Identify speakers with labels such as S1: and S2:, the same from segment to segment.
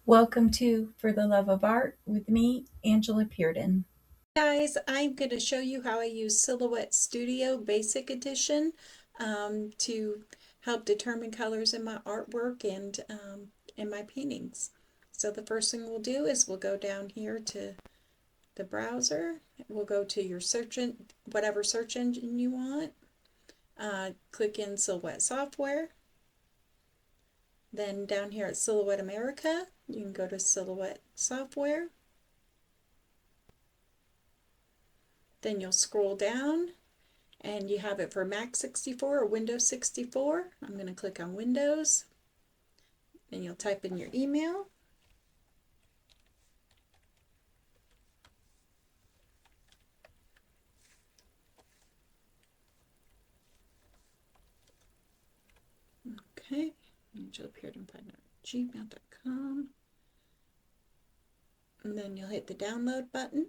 S1: Welcome to For the Love of Art with me, Angela Pearden.
S2: Guys, I'm going to show you how I use Silhouette Studio Basic Edition to help determine colors in my artwork and in my paintings. So the first thing we'll do is we'll go down here to the browser. We'll go to your whatever search engine you want. Click in Silhouette Software. Then down here at Silhouette America, you can go to Silhouette Software. Then you'll scroll down and you have it for Mac 64 or Windows 64. I'm going to click on Windows and you'll type in your email. Okay, angelapearden@gmail.com. And then you'll hit the download button.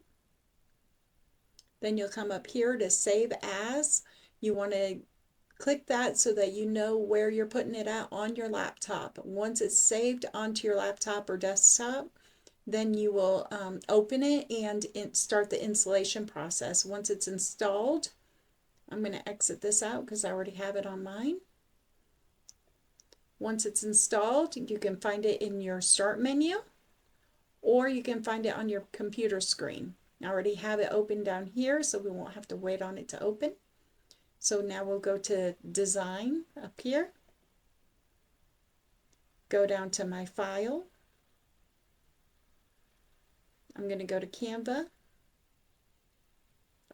S2: Then you'll come up here to save as. You want to click that so that you know where you're putting it at on your laptop. Once it's saved onto your laptop or desktop, then you will open it and start the installation process. Once it's installed, I'm going to exit this out because I already have it on mine. Once it's installed, you can find it in your start menu or you can find it on your computer screen. I already have it open down here, so we won't have to wait on it to open. So now we'll go to Design up here. Go down to my file. I'm going to go to Canva.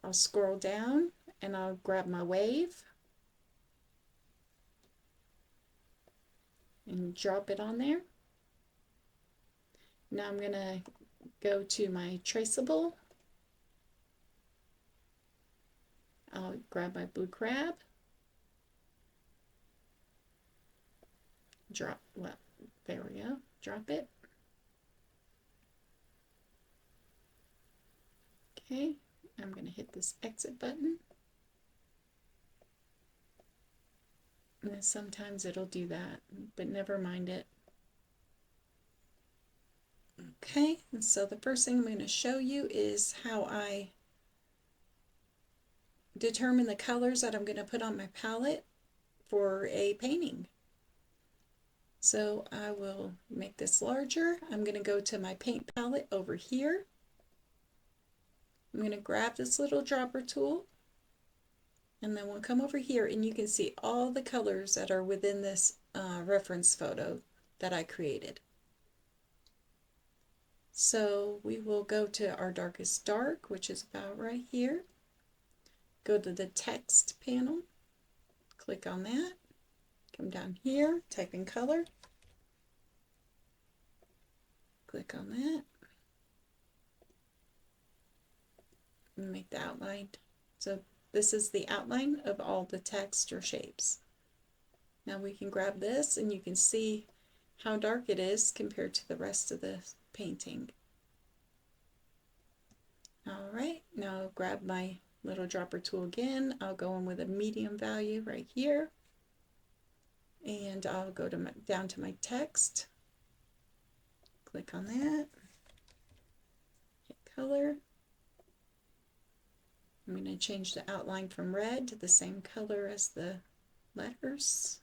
S2: I'll scroll down and I'll grab my wave and drop it on there. Now I'm going to go to my traceable. I'll grab my blue crab. There we go. Drop it. Okay, I'm going to hit this exit button. And sometimes it'll do that, but never mind it. Okay, and so the first thing I'm going to show you is how I determine the colors that I'm going to put on my palette for a painting. So I will make this larger. I'm going to go to my paint palette over here. I'm going to grab this little dropper tool and then we'll come over here and you can see all the colors that are within this reference photo that I created. So we will go to our darkest dark, which is about right here. Go to the text panel, click on that, come down here, type in color, click on that, and make the outline. So this is the outline of all the text or shapes. Now we can grab this and you can see how dark it is compared to the rest of the painting. All right, now I'll grab my little dropper tool again. I'll go in with a medium value right here. And I'll go down to my text. Click on that. Hit color. I'm going to change the outline from red to the same color as the letters.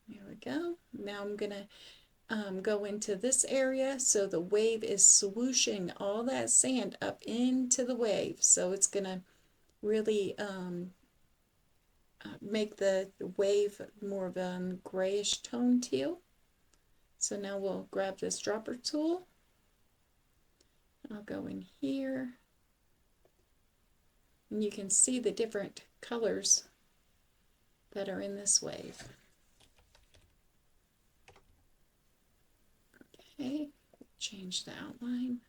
S2: There we go. Now I'm going to go into this area so the wave is swooshing all that sand up into the wave. So it's going to really make the wave more of a grayish tone teal. So now we'll grab this dropper tool. I'll go in here and you can see the different colors that are in this wave. Okay, change the outline.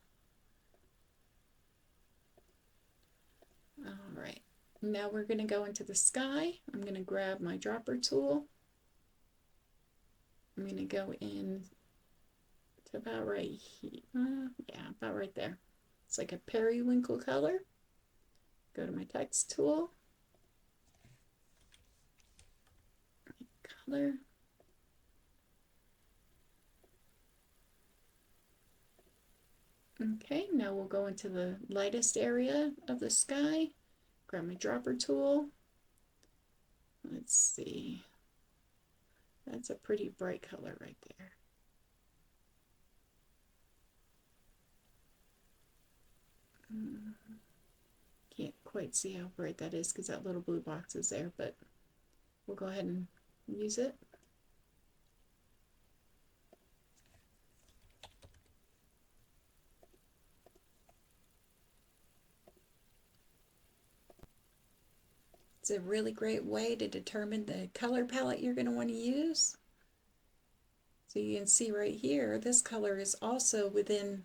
S2: All right, now we're going to go into the sky. I'm going to grab my dropper tool. I'm going to go in to about right here. Yeah, about right there. It's like a periwinkle color. Go to my text tool. Color. Okay, now we'll go into the lightest area of the sky. Grab my dropper tool. Let's see. That's a pretty bright color right there. Can't quite see how bright that is because that little blue box is there, but we'll go ahead and use it. It's a really great way to determine the color palette you're going to want to use. So you can see right here, this color is also within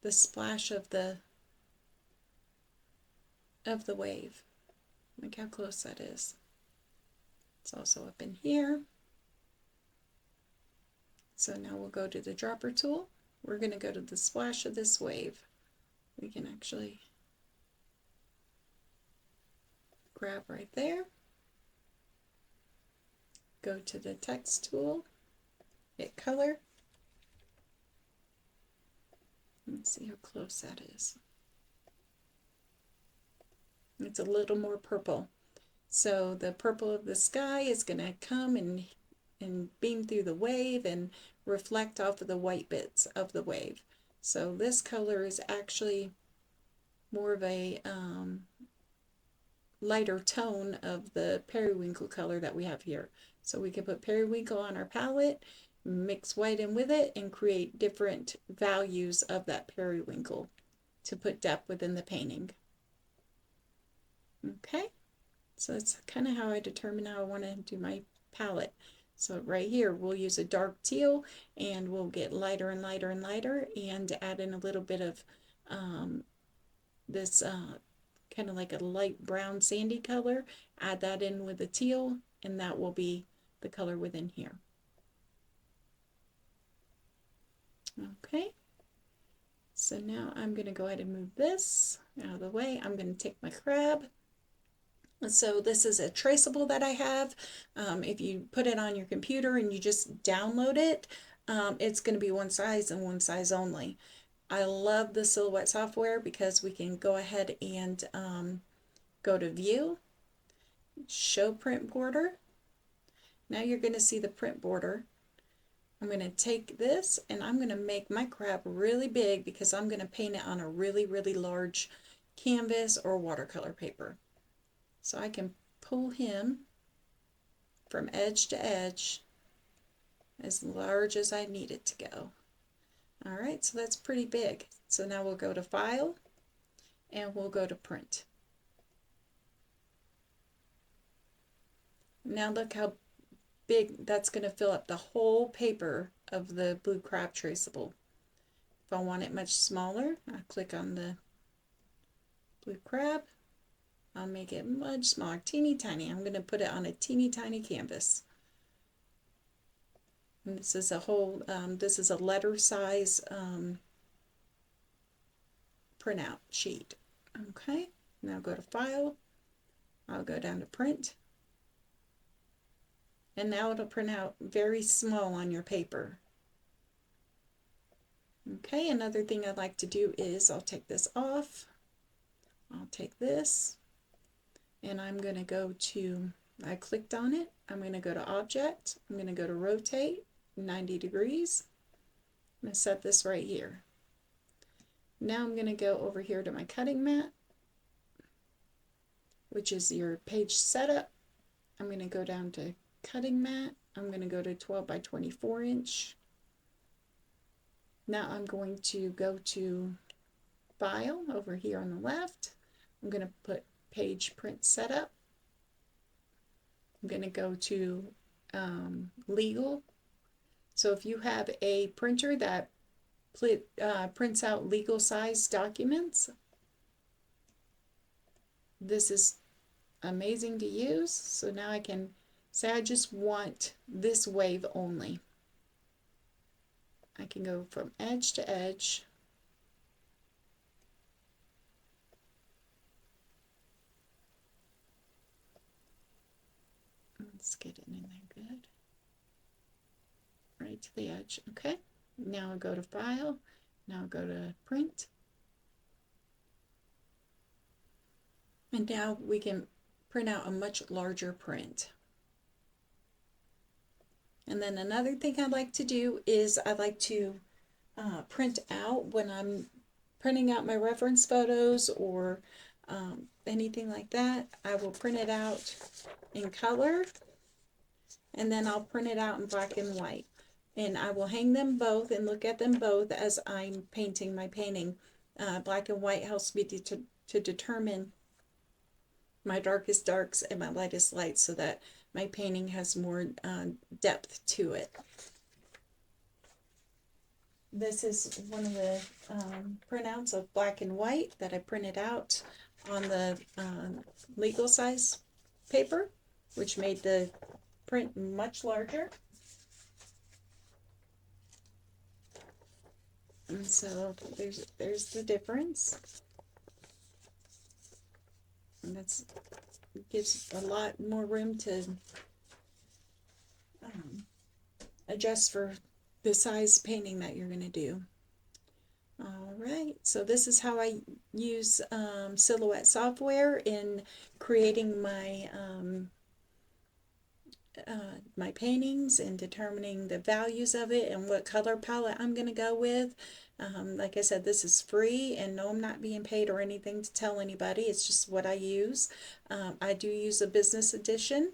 S2: the splash of the wave. Look how close that is. It's also up in here. So now we'll go to the dropper tool. We're going to go to the splash of this wave. We can actually grab right there. Go to the text tool, hit color. Let's see how close that is. It's a little more purple. So the purple of the sky is going to come and beam through the wave and reflect off of the white bits of the wave. So this color is actually more of a lighter tone of the periwinkle color that we have here. So we can put periwinkle on our palette, mix white in with it, and create different values of that periwinkle to put depth within the painting. Okay, so that's kind of how I determine how I want to do my palette. So right here, we'll use a dark teal, and we'll get lighter and lighter and lighter, and add in a little bit of this kind of like a light brown sandy color. Add that in with the teal, and that will be the color within here. Okay, so now I'm going to go ahead and move this out of the way. I'm going to take my crab. So this is a traceable that I have. If you put it on your computer and you just download it, it's going to be one size and one size only. I love the Silhouette software because we can go ahead and go to View, Show Print Border. Now you're going to see the print border. I'm going to take this and I'm going to make my crab really big because I'm going to paint it on a really, really large canvas or watercolor paper. So I can pull him from edge to edge as large as I need it to go. All right, so that's pretty big. So now we'll go to File and we'll go to Print. Now look how big that's going to fill up the whole paper of the blue crab traceable. If I want it much smaller, I click on the blue crab. I'll make it much smaller, teeny tiny. I'm going to put it on a teeny tiny canvas. And this is a whole, this is a letter size printout sheet. Okay, now go to File. I'll go down to Print. And now it'll print out very small on your paper. Okay, another thing I'd like to do is I'll take this off. I'll take this. And I'm going to go to, I clicked on it, I'm going to go to Object, I'm going to go to Rotate 90 degrees. I'm going to set this right here. Now I'm going to go over here to my cutting mat, which is your page setup. I'm going to go down to cutting mat, I'm going to go to 12 by 24 inch. Now I'm going to go to File over here on the left. I'm going to put Page Print Setup. I'm going to go to Legal. So if you have a printer that prints out legal size documents, this is amazing to use. So now I can say I just want this wave only. I can go from edge to edge. Let's get it in there good. Right to the edge. Okay. Now I'll go to File Now go to print. And now we can print out a much larger print. And then another thing I like to do is I like to print out when I'm printing out my reference photos or anything like that. I will print it out in color, and then I'll print it out in black and white. And I will hang them both and look at them both as I'm painting my painting. Black and white helps me to determine my darkest darks and my lightest lights so that my painting has more depth to it. This is one of the printouts of black and white that I printed out on the legal size paper, which made the print much larger. And so there's the difference. And that's gives a lot more room to adjust for the size painting that you're going to do. All right, so this is how I use Silhouette software in creating my my paintings and determining the values of it and what color palette I'm going to go with. Like I said, this is free, and no, I'm not being paid or anything to tell anybody. It's just what I use. I do use a business edition,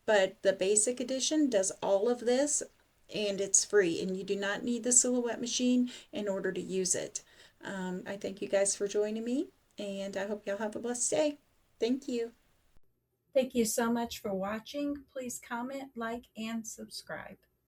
S2: but the basic edition does all of this, and it's free, and you do not need the Silhouette machine in order to use it. I thank you guys for joining me, and I hope y'all have a blessed day. Thank you.
S1: Thank you so much for watching. Please comment, like, and subscribe.